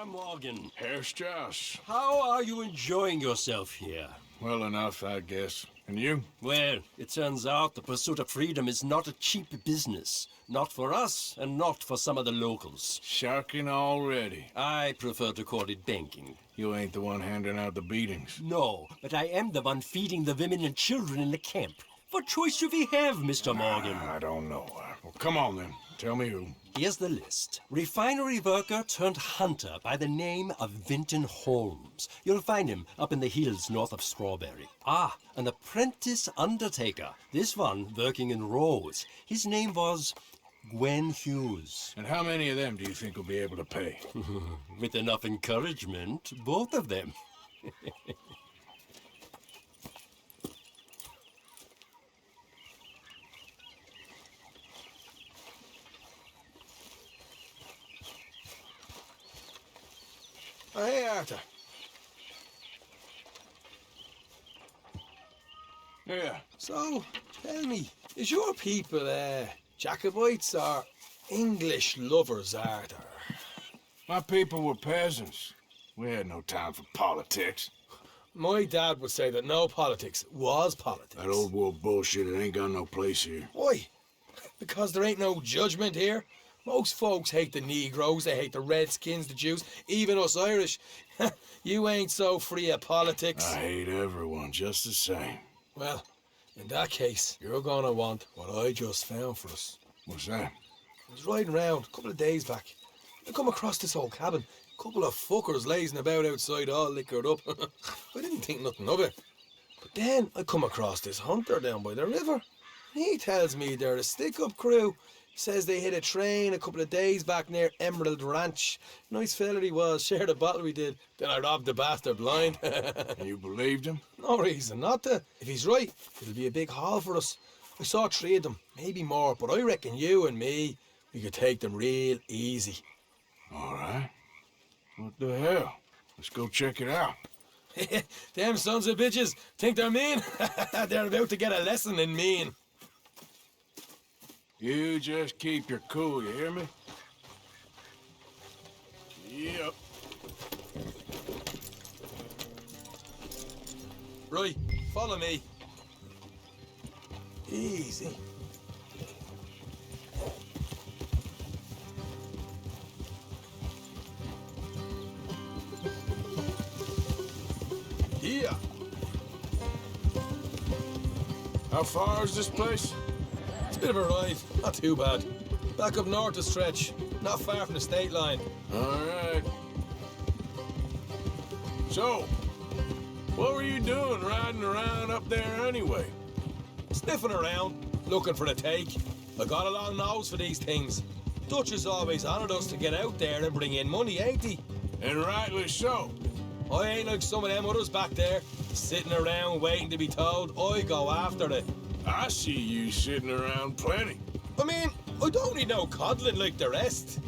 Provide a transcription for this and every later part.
Morgan. Herr Strauss. How are you enjoying yourself here? Well enough, I guess. And you? Well, it turns out the pursuit of freedom is not a cheap business. Not for us, and not for some of the locals. Sharking already. I prefer to call it banking. You ain't the one handing out the beatings. No, but I am the one feeding the women and children in the camp. What choice do we have, Mr. Morgan? I don't know. Well, come on then. Tell me who. Here's the list. Refinery worker turned hunter by the name of Vinton Holmes. You'll find him up in the hills north of Strawberry. Ah, an apprentice undertaker. This one working in rows. His name was Gwen Hughes. And how many of them do you think will be able to pay? With enough encouragement, both of them. Oh, hey, Arthur. Yeah. So, tell me, is your people, Jacobites or English lovers, Arthur? My people were peasants. We had no time for politics. My dad would say that no politics was politics. That old world bullshit, it ain't got no place here. Why? Because there ain't no judgment here? Most folks hate the Negroes, they hate the Redskins, the Jews, even us Irish. You ain't so free of politics. I hate everyone just the same. Well, in that case, you're gonna want what I just found for us. What's that? I was riding around a couple of days back. I come across this old cabin. A couple of fuckers lazing about outside all liquored up. I didn't think nothing of it. But then I come across this hunter down by the river. He tells me they're a stick-up crew. Says they hit a train a couple of days back near Emerald Ranch. Nice fella he was, shared a bottle we did. Then I robbed the bastard blind. You believed him? No reason not to. If he's right, it'll be a big haul for us. I saw 3 of them, maybe more, but I reckon you and me, we could take them real easy. All right. What the hell? Let's go check it out. Them sons of bitches think they're mean. They're about to get a lesson in mean. You just keep your cool, you hear me? Yep. Right, follow me. Easy. Yeah. How far is this place? It's a bit of a ride, not too bad. Back up north a stretch, not far from the state line. All right. So, what were you doing riding around up there anyway? Sniffing around, looking for the take. I got a long nose for these things. Dutch has always honoured us to get out there and bring in money, ain't he? And rightly so. I ain't like some of them others back there, sitting around waiting to be told. I go after it. I see you sitting around plenty. I mean, I don't need no coddling like the rest.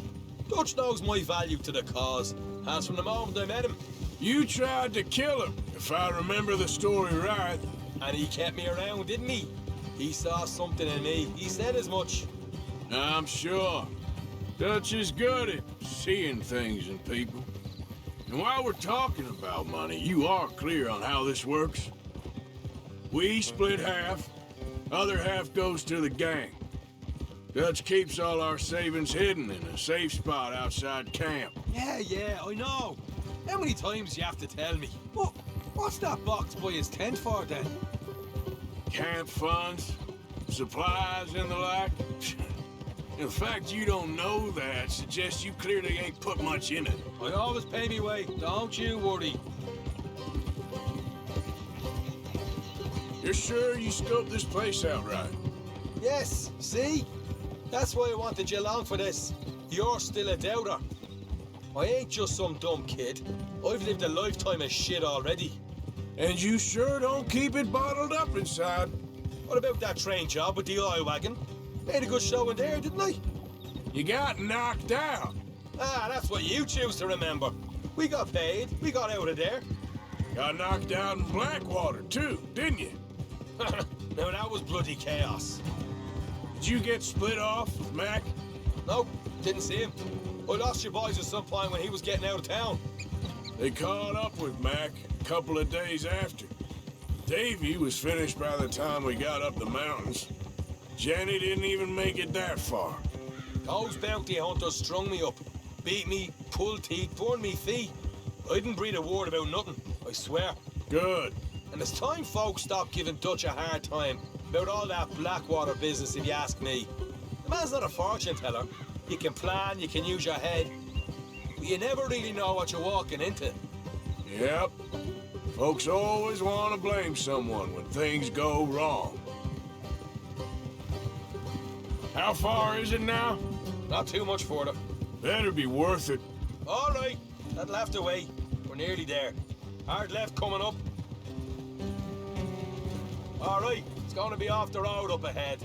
Dutch knows my value to the cause, as from the moment I met him. You tried to kill him, if I remember the story right. And he kept me around, didn't he? He saw something in me. He said as much. I'm sure. Dutch is good at seeing things in people. And while we're talking about money, you are clear on how this works? We split half. Other half goes to the gang. Dutch keeps all our savings hidden in a safe spot outside camp. Yeah, I know. How many times you have to tell me? What's that box by his tent for then? Camp funds, supplies and the like. The fact you don't know that suggests you clearly ain't put much in it. I always pay me way, don't you worry. You're sure you scoped this place out right? Yes, see? That's why I wanted you along for this. You're still a doubter. I ain't just some dumb kid. I've lived a lifetime of shit already. And you sure don't keep it bottled up inside. What about that train job with the oil wagon? Made a good show in there, didn't I? You got knocked out. Ah, that's what you choose to remember. We got paid. We got out of there. Got knocked out in Blackwater, too, didn't you? Now, that was bloody chaos. Did you get split off with Mac? Nope, didn't see him. I lost you boys at some point when he was getting out of town. They caught up with Mac a couple of days after. Davy was finished by the time we got up the mountains. Jenny didn't even make it that far. Those bounty hunters strung me up. Beat me, pulled teeth, burned me feet. I didn't breathe a word about nothing, I swear. Good. And it's time folks stopped giving Dutch a hard time about all that Blackwater business, if you ask me. The man's not a fortune teller. You can plan, you can use your head. But you never really know what you're walking into. Yep. Folks always want to blame someone when things go wrong. How far is it now? Not too much further. Better be worth it. All right, that'll have to wait. We're nearly there. Hard left coming up. All right, it's going to be off the road up ahead.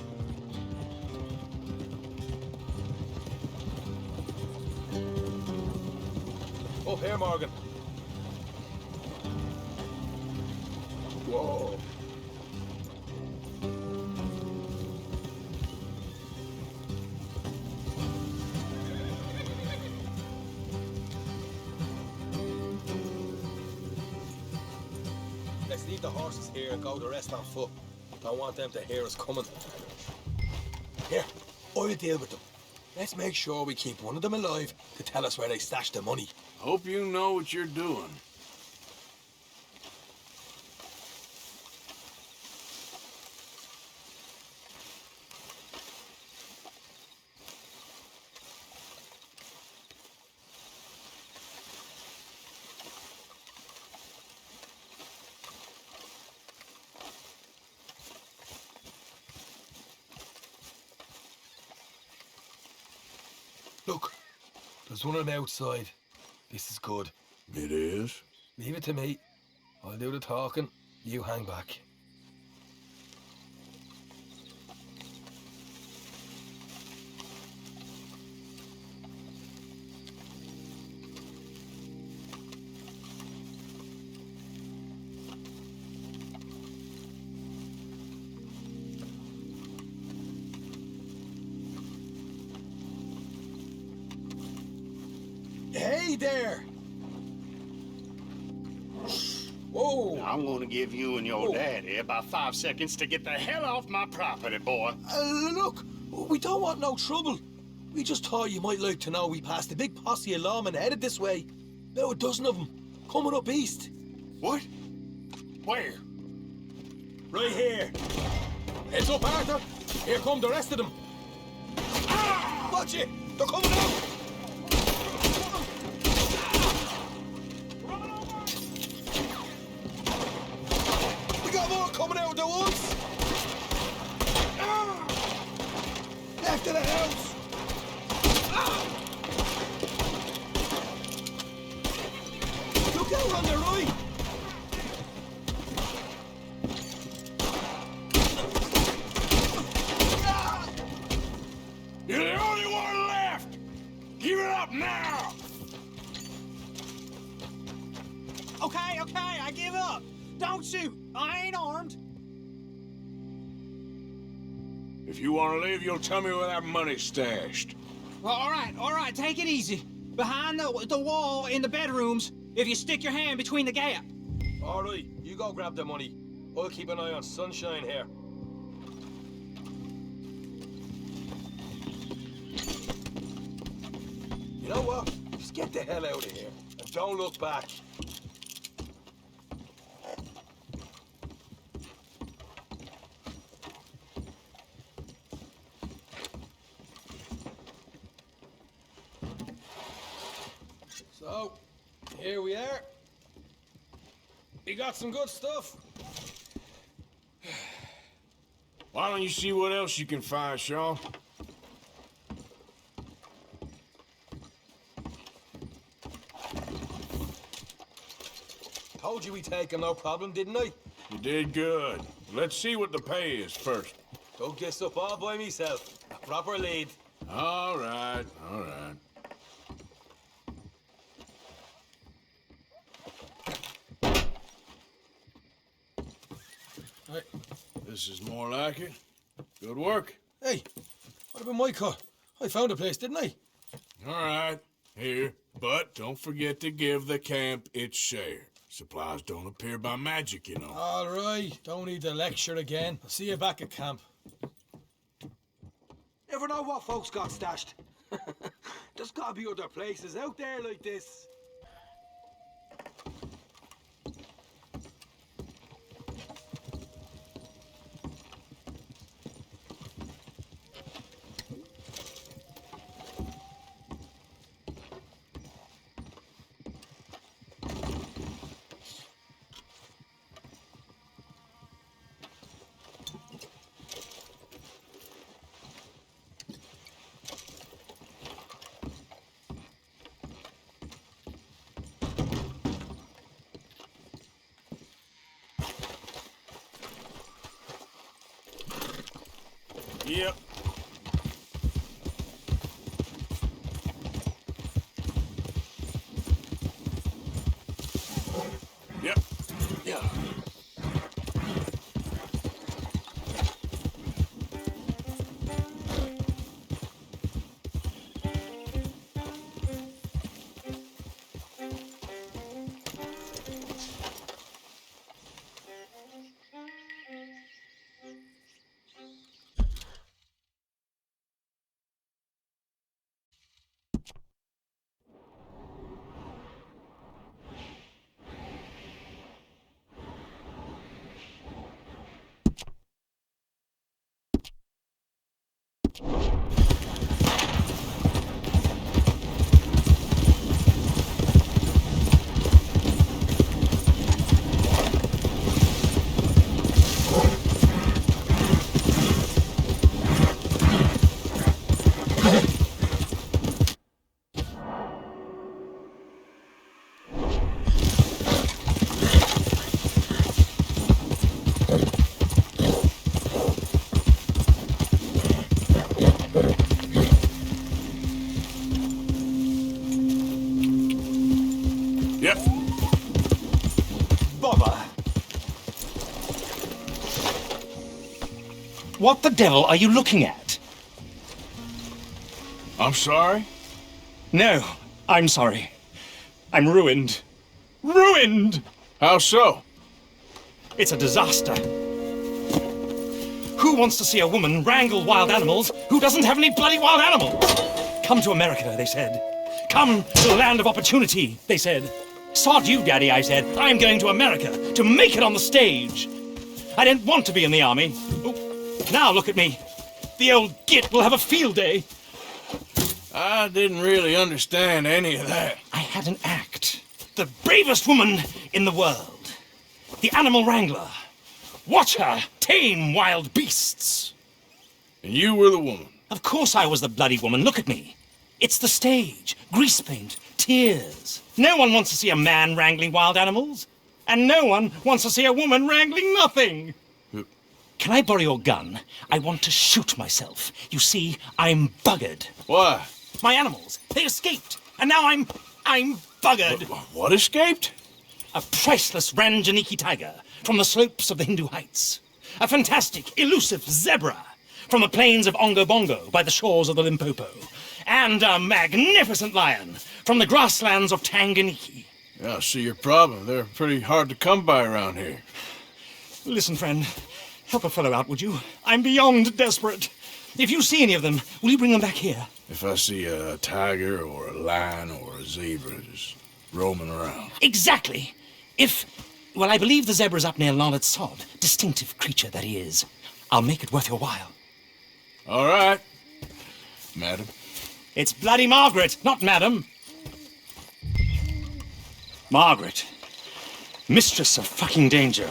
Up here, Morgan. Whoa. Let's leave the horses here and go the rest on foot. Don't want them to hear us coming. Here, I'll deal with them. Let's make sure we keep one of them alive to tell us where they stashed the money. Hope you know what you're doing. Look, there's one on the outside. This is good. It is? Leave it to me. I'll do the talking. You hang back. Hey there! Whoa! I'm gonna give you and your daddy about 5 seconds to get the hell off my property, boy. Look, we don't want no trouble. We just thought you might like to know we passed a big posse of lawmen headed this way. About a dozen of them, coming up east. What? Where? Right here. Heads up, Arthur. Here come the rest of them. Ah! Watch it! They're coming out! We got more coming out of the woods! Ah! Left of the house! Ah! Look out on the right! You're the only one left! Give it up now! Okay, I give up. Don't shoot. I ain't armed. If you want to leave, you'll tell me where that money's stashed. Well, all right, take it easy. Behind the wall in the bedrooms, if you stick your hand between the gap. All right, you go grab the money. I'll keep an eye on Sunshine here. You know what? Just get the hell out of here and don't look back. So, here we are. We got some good stuff. Why don't you see what else you can find, Shaw? Told you we'd take him, no problem, didn't I? You did good. Let's see what the pay is first. Don't get up all by myself. A proper lead. All right, all right. Right. This is more like it. Good work. Hey, what about my cut? I found a place, didn't I? All right, here. But don't forget to give the camp its share. Supplies don't appear by magic, you know. All right, don't need to lecture again. I'll see you back at camp. Never know what folks got stashed. There's gotta be other places out there like this. Yep. Yep. Yeah. Yep. Bother. What the devil are you looking at? I'm sorry? No, I'm sorry. I'm ruined. Ruined! How so? It's a disaster. Who wants to see a woman wrangle wild animals who doesn't have any bloody wild animals? Come to America, they said. Come to the land of opportunity, they said. Sod you, Daddy, I said. I'm going to America to make it on the stage. I didn't want to be in the army. Oh, now look at me. The old git will have a field day. I didn't really understand any of that. I had an act. The bravest woman in the world. The animal wrangler. Watch her tame wild beasts. And you were the woman. Of course I was the bloody woman. Look at me. It's the stage. Grease paint. Tears. No one wants to see a man wrangling wild animals. And no one wants to see a woman wrangling nothing. Can I borrow your gun? I want to shoot myself. You see, I'm buggered. Why? My animals, they escaped. And now I'm buggered. What escaped? A priceless Ranjaniki tiger from the slopes of the Hindu Heights. A fantastic, elusive zebra from the plains of Ongo Bongo by the shores of the Limpopo. And a magnificent lion from the grasslands of Tanganyika. Yeah, I see your problem. They're pretty hard to come by around here. Listen, friend, help a fellow out, would you? I'm beyond desperate. If you see any of them, will you bring them back here? If I see a tiger or a lion or a zebra just roaming around. Exactly. Well, I believe the zebra's up near Larned Sod. Distinctive creature that he is. I'll make it worth your while. All right, madam. It's bloody Margaret, not madam. Margaret. Mistress of fucking danger.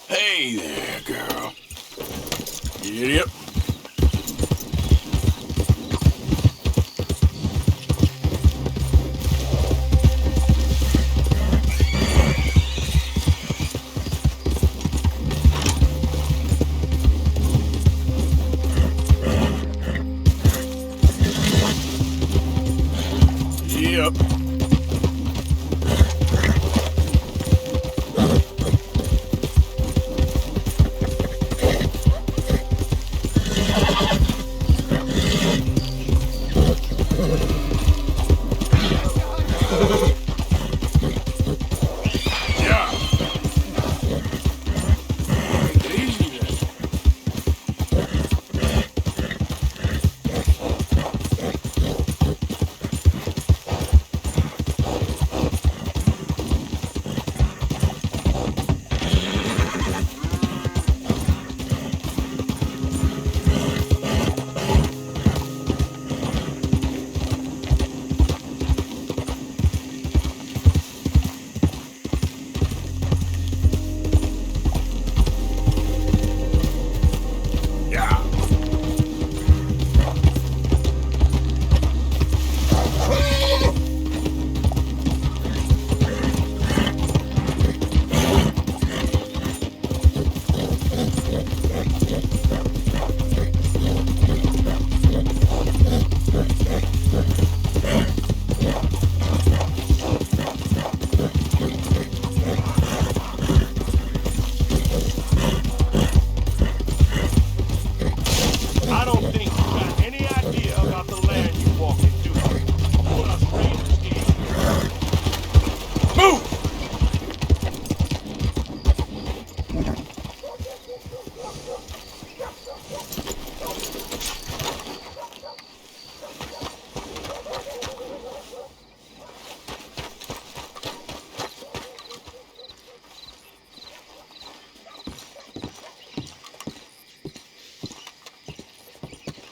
Hey there, girl. Yep.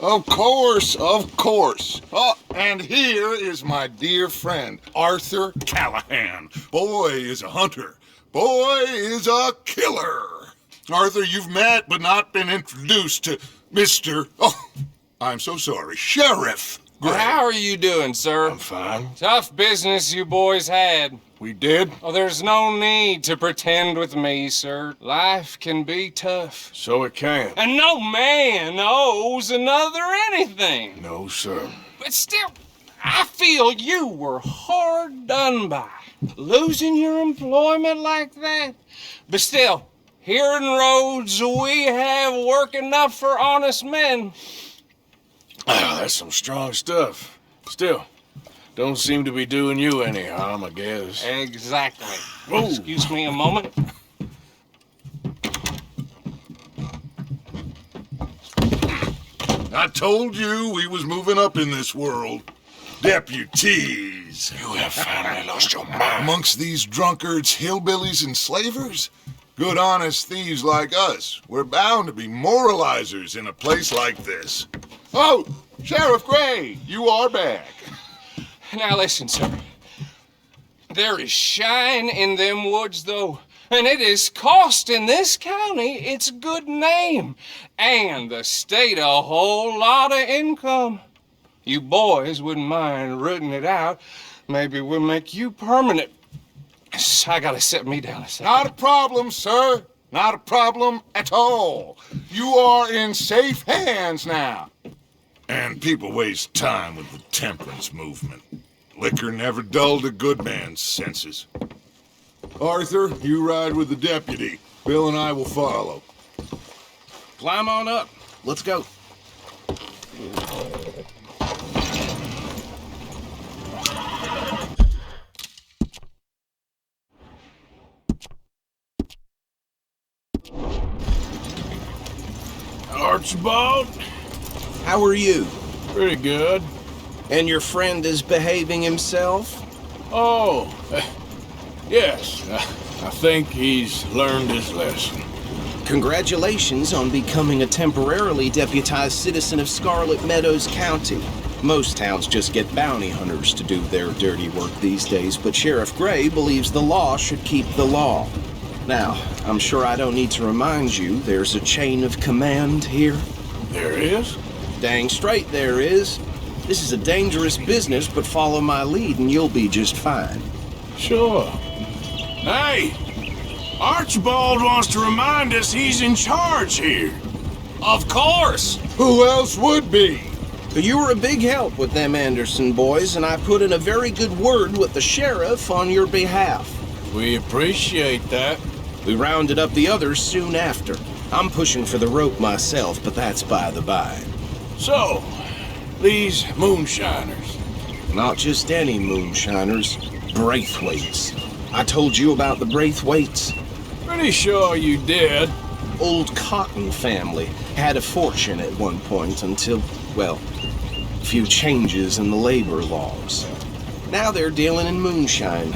Of course, of course. Oh, and here is my dear friend, Arthur Callahan. Boy is a hunter. Boy is a killer. Arthur, you've met but not been introduced to Mr. Oh, I'm so sorry, Sheriff Gray. How are you doing, sir? I'm fine. Tough business you boys had. We did? Oh, there's no need to pretend with me, sir. Life can be tough. So it can. And no man owes another anything. No, sir. But still, I feel you were hard done by. Losing your employment like that. But still, here in Rhodes, we have work enough for honest men. Ah, that's some strong stuff. Still, don't seem to be doing you any harm, I guess. Exactly. Whoa. Excuse me a moment. I told you we was moving up in this world. Deputies. You have finally lost your mind. Amongst these drunkards, hillbillies, and slavers? Good honest thieves like us. We're bound to be moralizers in a place like this. Oh, Sheriff Gray, you are back. Now listen, sir. There is shine in them woods, though, and it is costing this county its good name, and the state a whole lot of income. You boys wouldn't mind rooting it out. Maybe we'll make you permanent. I gotta sit me down a second. Not a problem, sir. Not a problem at all. You are in safe hands now. And people waste time with the temperance movement. Liquor never dulled a good man's senses. Arthur, you ride with the deputy. Bill and I will follow. Climb on up. Let's go. Archibald? How are you? Pretty good. And your friend is behaving himself? Oh, yes. I think he's learned his lesson. Congratulations on becoming a temporarily deputized citizen of Scarlet Meadows County. Most towns just get bounty hunters to do their dirty work these days, but Sheriff Gray believes the law should keep the law. Now, I'm sure I don't need to remind you there's a chain of command here. There is? Dang straight there is. This is a dangerous business, but follow my lead and you'll be just fine. Sure. Hey! Archibald wants to remind us he's in charge here. Of course! Who else would be? You were a big help with them Anderson boys, and I put in a very good word with the sheriff on your behalf. We appreciate that. We rounded up the others soon after. I'm pushing for the rope myself, but that's by the by. So, these moonshiners. Not just any moonshiners, Braithwaites. I told you about the Braithwaites? Pretty sure you did. Old Cotton family had a fortune at one point until, well, a few changes in the labor laws. Now they're dealing in moonshine.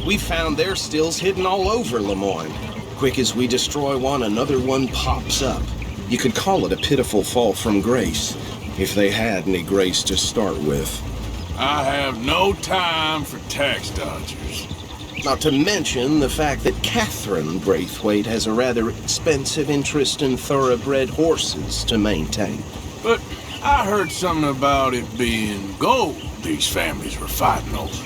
We found their stills hidden all over Lemoyne. Quick as we destroy one, another one pops up. You could call it a pitiful fall from grace, if they had any grace to start with. I have no time for tax dodgers. Not to mention the fact that Catherine Braithwaite has a rather expensive interest in thoroughbred horses to maintain. But I heard something about it being gold these families were fighting over.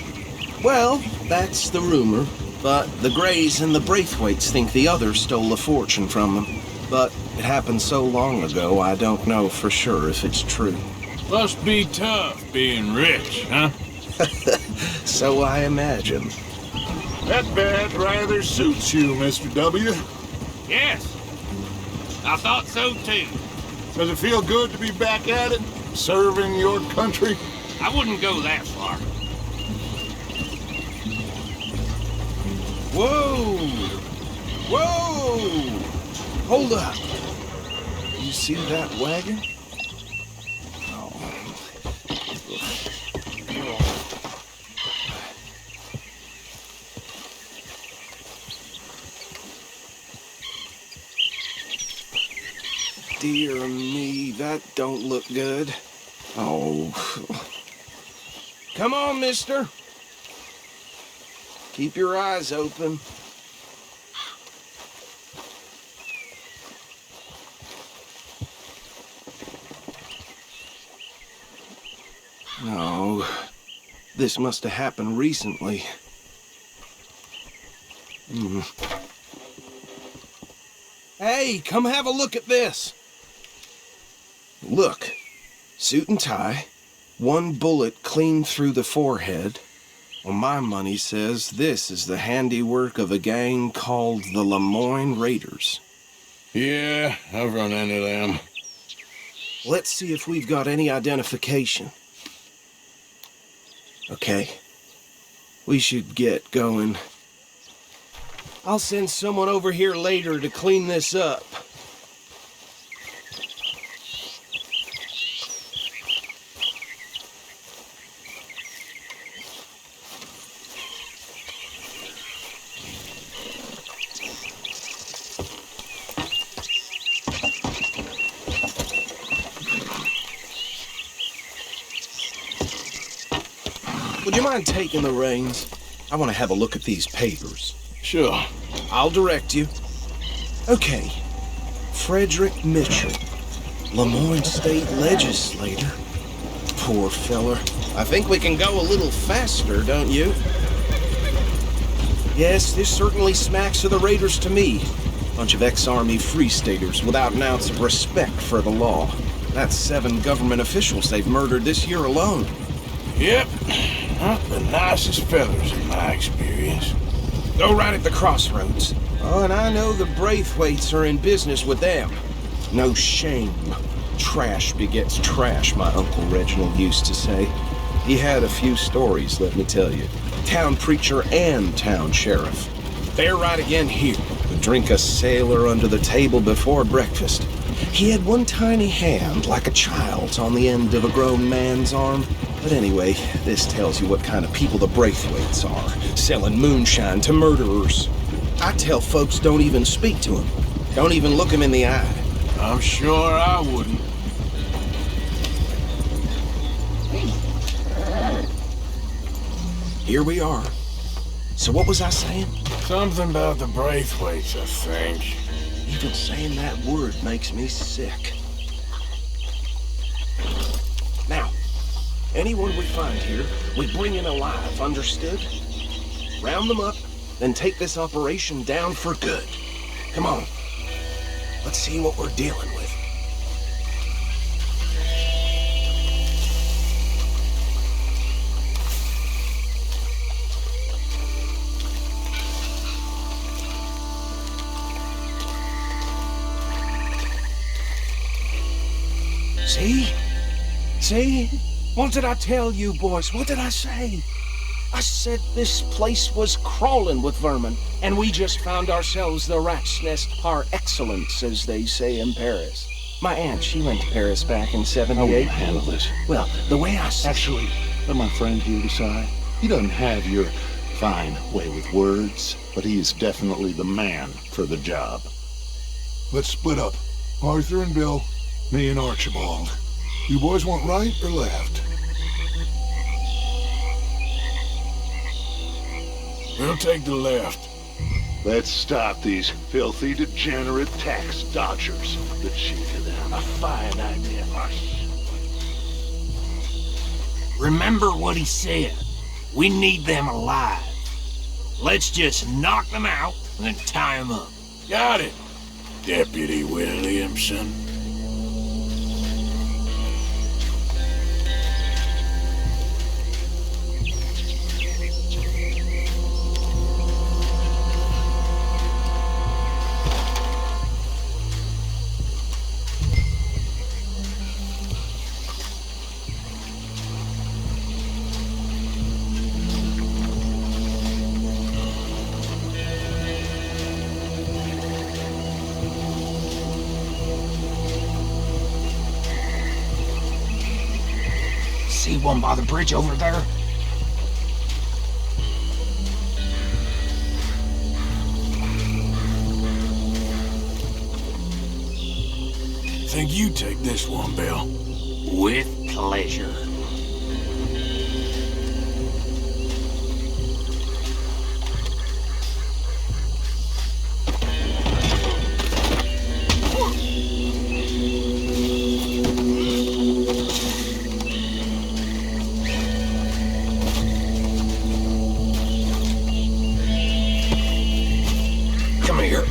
Well, that's the rumor. But the Grays and the Braithwaites think the others stole a fortune from them. But it happened so long ago, I don't know for sure if it's true. Must be tough being rich, huh? So I imagine. That badge rather suits you, Mr. W. Yes, I thought so too. Does it feel good to be back at it, serving your country? I wouldn't go that far. Whoa! Whoa! Hold up. You see that wagon? Dear me, that don't look good. Oh. Come on, mister. Keep your eyes open. No. This must have happened recently. Hey, come have a look at this. Look. Suit and tie. One bullet clean through the forehead. Well, my money says this is the handiwork of a gang called the Lemoyne Raiders. Yeah, I've run into them. Let's see if we've got any identification. Okay. We should get going. I'll send someone over here later to clean this up. Would you mind taking the reins? I want to have a look at these papers. Sure. I'll direct you. Okay. Frederick Mitchell, Lemoyne State Legislator. Poor feller. I think we can go a little faster, don't you? Yes, this certainly smacks of the Raiders to me. Bunch of ex-Army Free Staters without an ounce of respect for the law. That's 7 government officials they've murdered this year alone. Yep. Not the nicest fellas in my experience. Go right at the crossroads. Oh, and I know the Braithwaites are in business with them. No shame. Trash begets trash, my Uncle Reginald used to say. He had a few stories, let me tell you. Town preacher and town sheriff. They're right again here. Would drink a sailor under the table before breakfast. He had one tiny hand, like a child's, on the end of a grown man's arm. But anyway, this tells you what kind of people the Braithwaites are, selling moonshine to murderers. I tell folks don't even speak to them. Don't even look them in the eye. I'm sure I wouldn't. Here we are. So what was I saying? Something about the Braithwaites, I think. Even saying that word makes me sick. Now, anyone we find here, we bring in alive, understood? Round them up, then take this operation down for good. Come on. Let's see what we're dealing with. See? See? What did I tell you, boys? What did I say? I said this place was crawling with vermin, and we just found ourselves the rat's nest par excellence, as they say in Paris. My aunt, she went to Paris back in '78. I wouldn't handle this. Well, the way I said... Actually, let my friend here decide. He doesn't have your fine way with words, but he is definitely the man for the job. Let's split up. Arthur and Bill, me and Archibald. You boys want right or left? We'll take the left. Let's stop these filthy, degenerate tax dodgers. The chief of them. A fine idea. Remember what he said. We need them alive. Let's just knock them out and then tie them up. Got it, Deputy Williamson. See one by the bridge over there? think you take this one, Bill? With pleasure. Come here.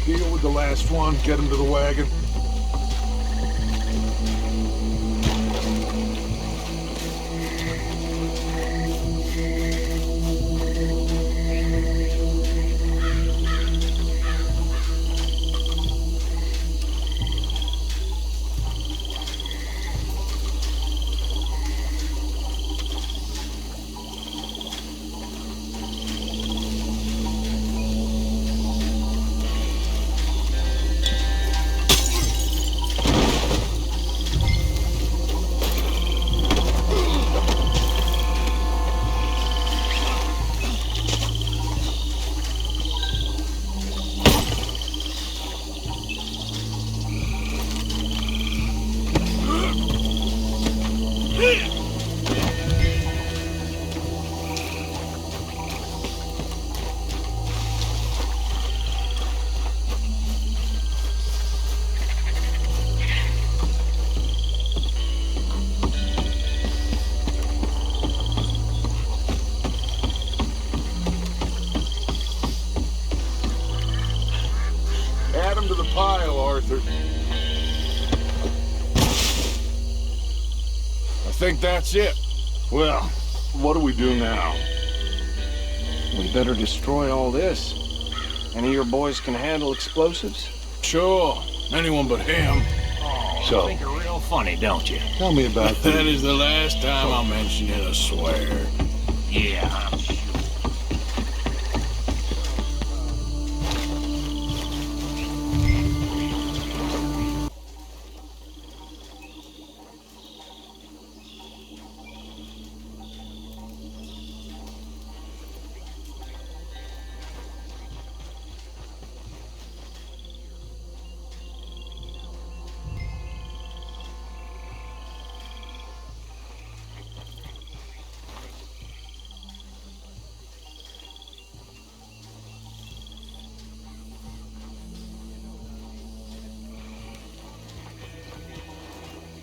Deal with the last one, get him to the wagon. Add him to the pile, Arthur. I think that's it. Well, what do we do now? We better destroy all this. Any of your boys can handle explosives? Sure. Anyone but him. So, Think you're real funny, don't you? tell me about That is the last time I mention it, I swear. Yeah.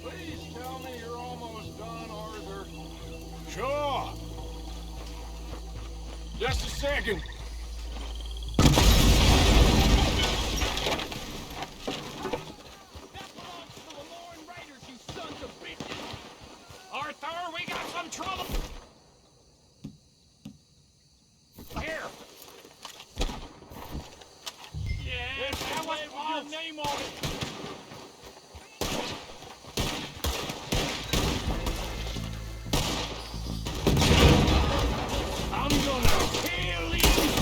Please tell me you're almost done, Arthur. Sure. Just a second. Arthur, we got some trouble. Here. Yeah, that was your name on it. I'm gonna kill you.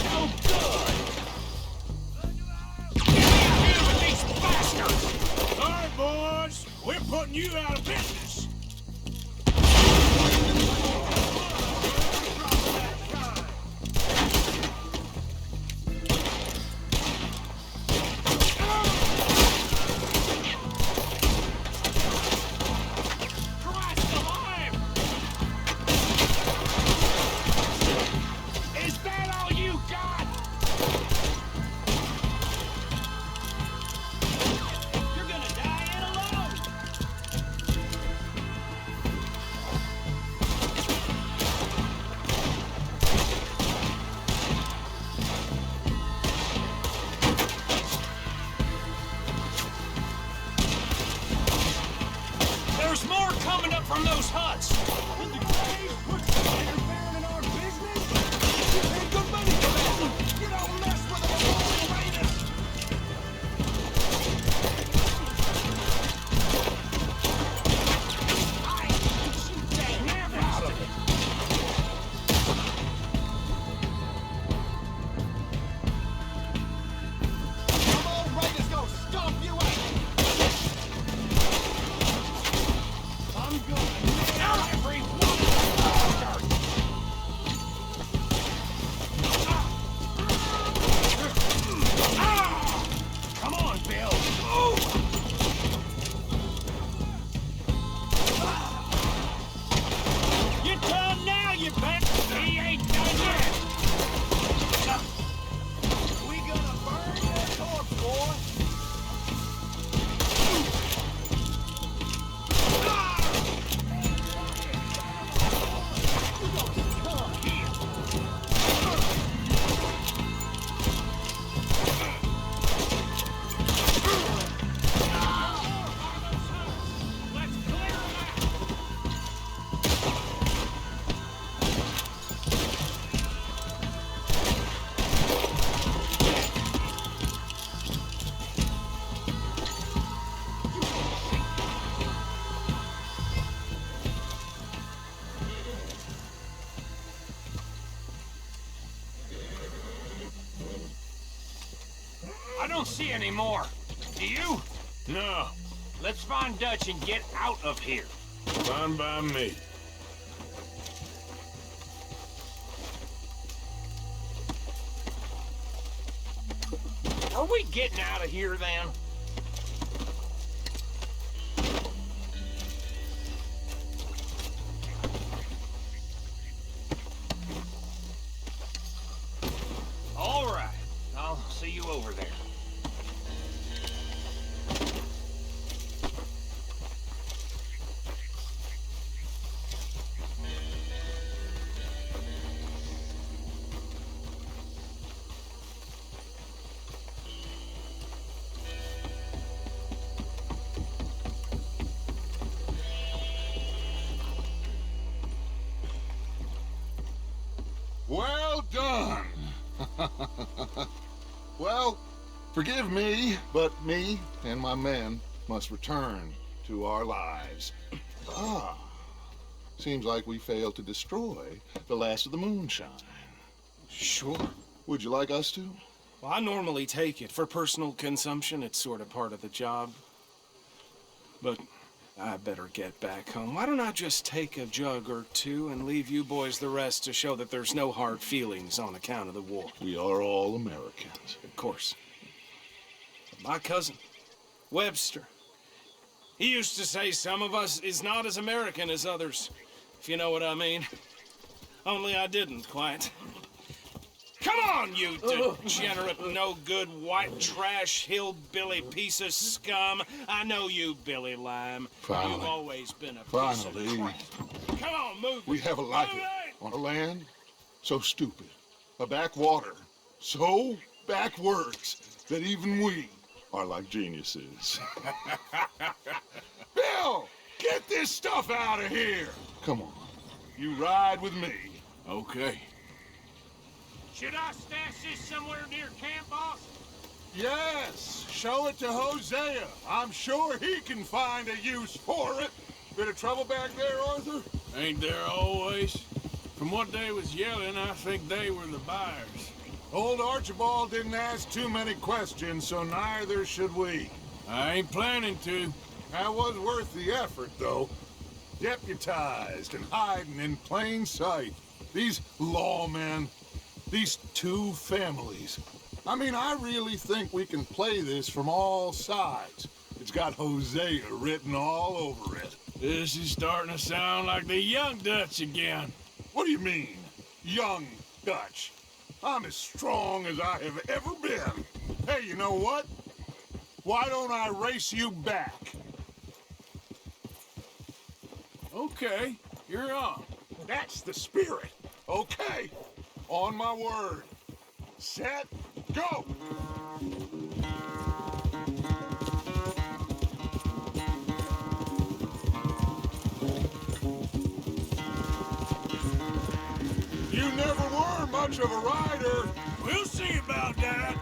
those huts! Interfering in our business? You pay good money for that! You don't mess with the raiders! I shoot that half out of it! Come on, raiders, go stomp you out! I'm gonna nail every one of you bastards! Come on, Bill! You're done now, you bet! He ain't done yet! We gonna burn your corpse, boy! Let's clear him out! I don't see any more. Do you? No, Let's find Dutch and get out of here. fine by me. Are we getting out of here then? All right. I'll see you over there. Well done. Well, forgive me, but me and my men must return to our lives. Ah, seems like we failed to destroy the last of the moonshine. Sure. Would you like us to? Well, I normally take it. For personal consumption, it's sort of part of the job. But I better get back home. Why don't I just take a jug or two and leave you boys the rest to show that there's no hard feelings on account of the war? We are all Americans. Of course. But my cousin, Webster, he used to say some of us is not as American as others, if you know what I mean. Only I didn't quite. Come on, you degenerate, no-good, white trash, hillbilly piece of scum. I know you, Billy Lime. Finally. You've always been a Finally. piece of crap. Come on, move. We have a life on a land so stupid, a backwater so backwards that even we are like geniuses. Bill, get this stuff out of here. Come on, you ride with me. Okay. Should I stash this somewhere near camp, boss? Yes, show it to Hosea. I'm sure he can find a use for it. Bit of trouble back there, Arthur? Ain't there always? From what they was yelling, I think they were the buyers. Old Archibald didn't ask too many questions, so neither should we. I ain't planning to. That was worth the effort, though. Deputized and hiding in plain sight. These lawmen, these two families. I mean, I really think we can play this from all sides. It's got Hosea written all over it. This is starting to sound like the young Dutch again. What do you mean, young Dutch? I'm as strong as I have ever been. Hey, you know what? Why don't I race you back? Okay, you're on. That's the spirit. Okay, on my word. Set, go! You never were much of a rider. We'll see about that.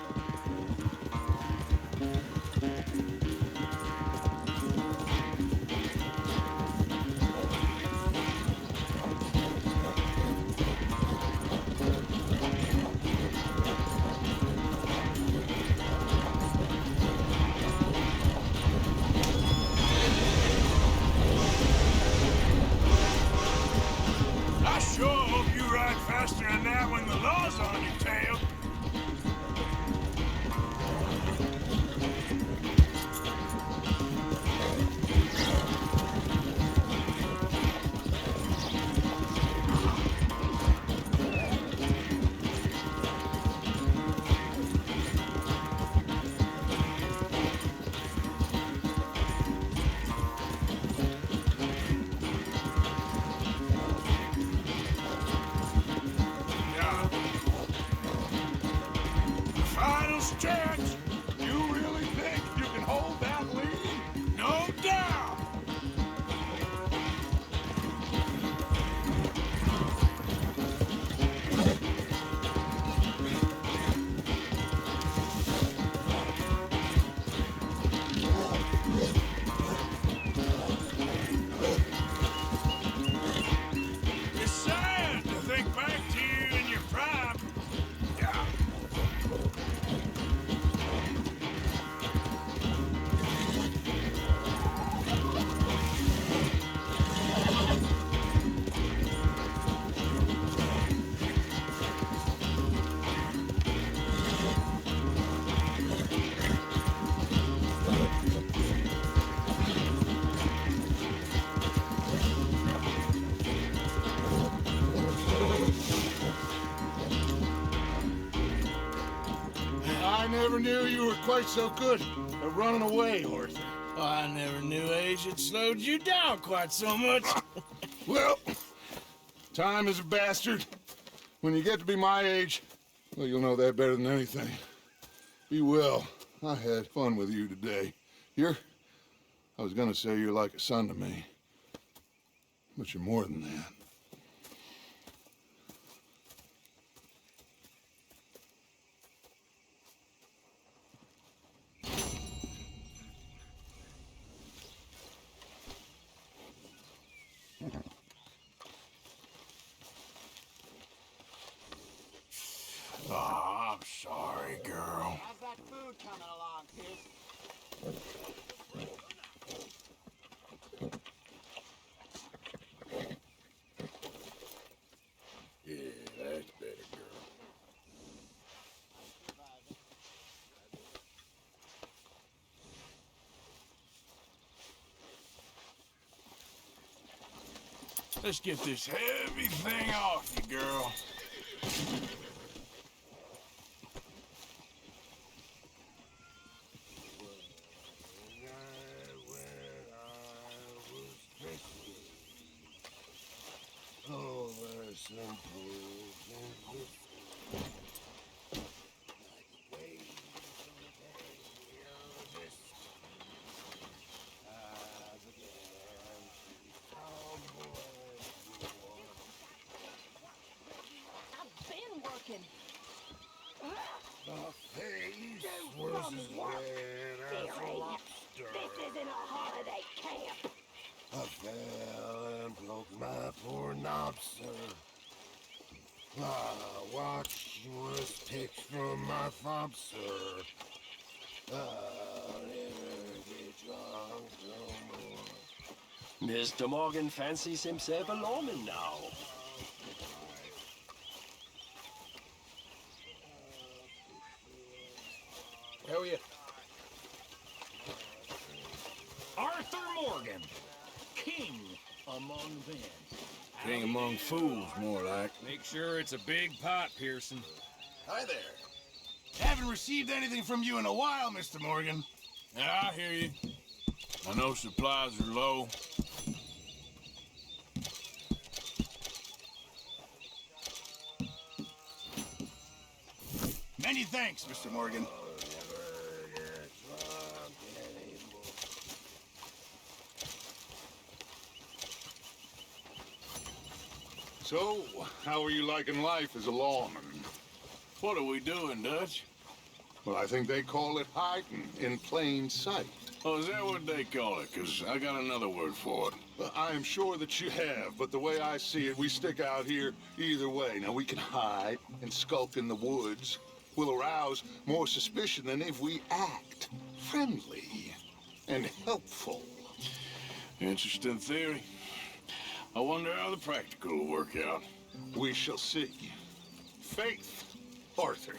I sure hope you ride faster than that when the law's on your tail. Final stretch. You really think you can hold that lead? No doubt. It's sad to think back to you in your prime. Yeah. I never knew you were quite so good at running away, Arthur. I never knew age had slowed you down quite so much. Well, time is a bastard. When you get to be my age, well, you'll know that better than anything. Be well. I had fun with you today. I was gonna say you're like a son to me, but you're more than that. Oh, I'm sorry, girl. How's that food coming along, kid? Yeah, that's better, girl. Let's get this heavy thing off you, girl. I've been working. This isn't a holiday camp. I fell and broke my poor knob, sir. I watched was picked from my fob, sir. I'll never get drunk no more. Mr. Morgan fancies himself a lawman now. How are you? Arthur Morgan, king among men. King among fools, more like. Make sure it's a big pot, Pearson. Hi there. Haven't received anything from you in a while, Mr. Morgan. Yeah, I hear you. I know supplies are low. Many thanks, Mr. Morgan. So, how are you liking life as a lawman? What are we doing, Dutch? Well, I think they call it hiding in plain sight. Oh, is that what they call it? Because I got another word for it. Well, I am sure that you have, but the way I see it, we stick out here either way. Now, we can hide and skulk in the woods. We'll arouse more suspicion than if we act friendly and helpful. Interesting theory. I wonder how the practical will work out. We shall see. Faith, Arthur.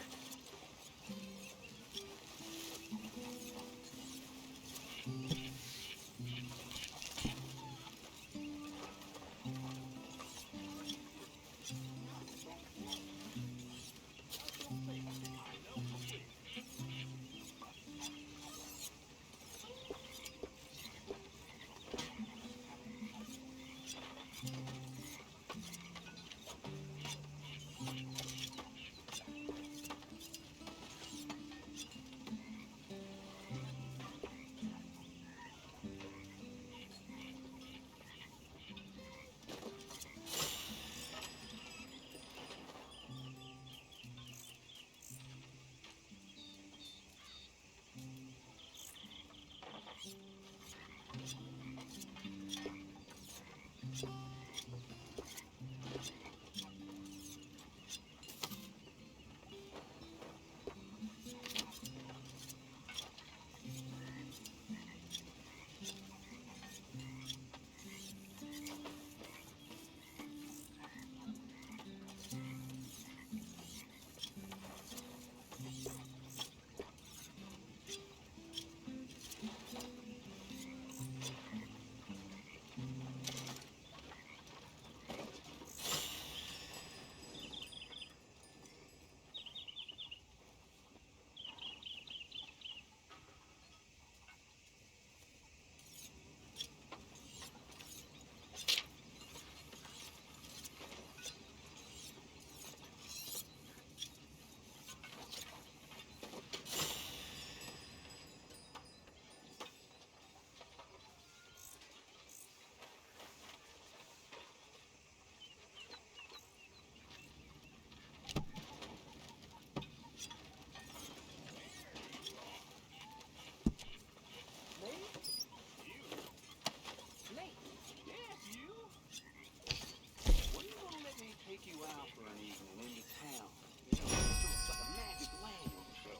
Take you out for an evening into town. You know, it's like a magic land show.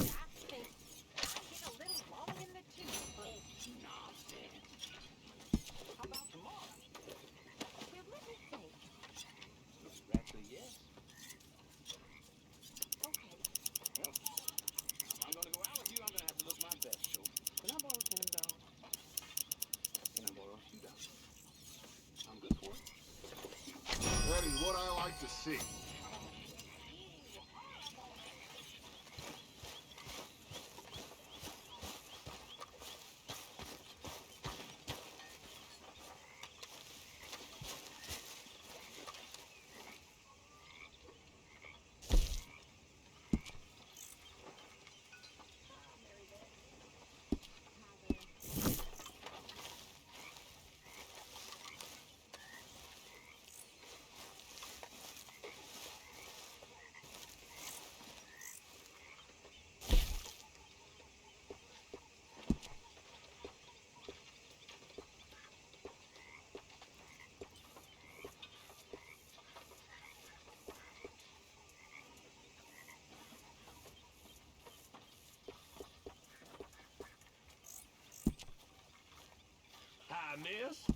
I think I get a little long in the tooth, but Nonsense. How about tomorrow? well, let me think. That's a yes. Okay. Well, if I'm gonna go out with you, I'm gonna have to look my best. So, can I borrow $10? Can I borrow a few dollars? I'm good for it. That is what I like to see. Hi, miss.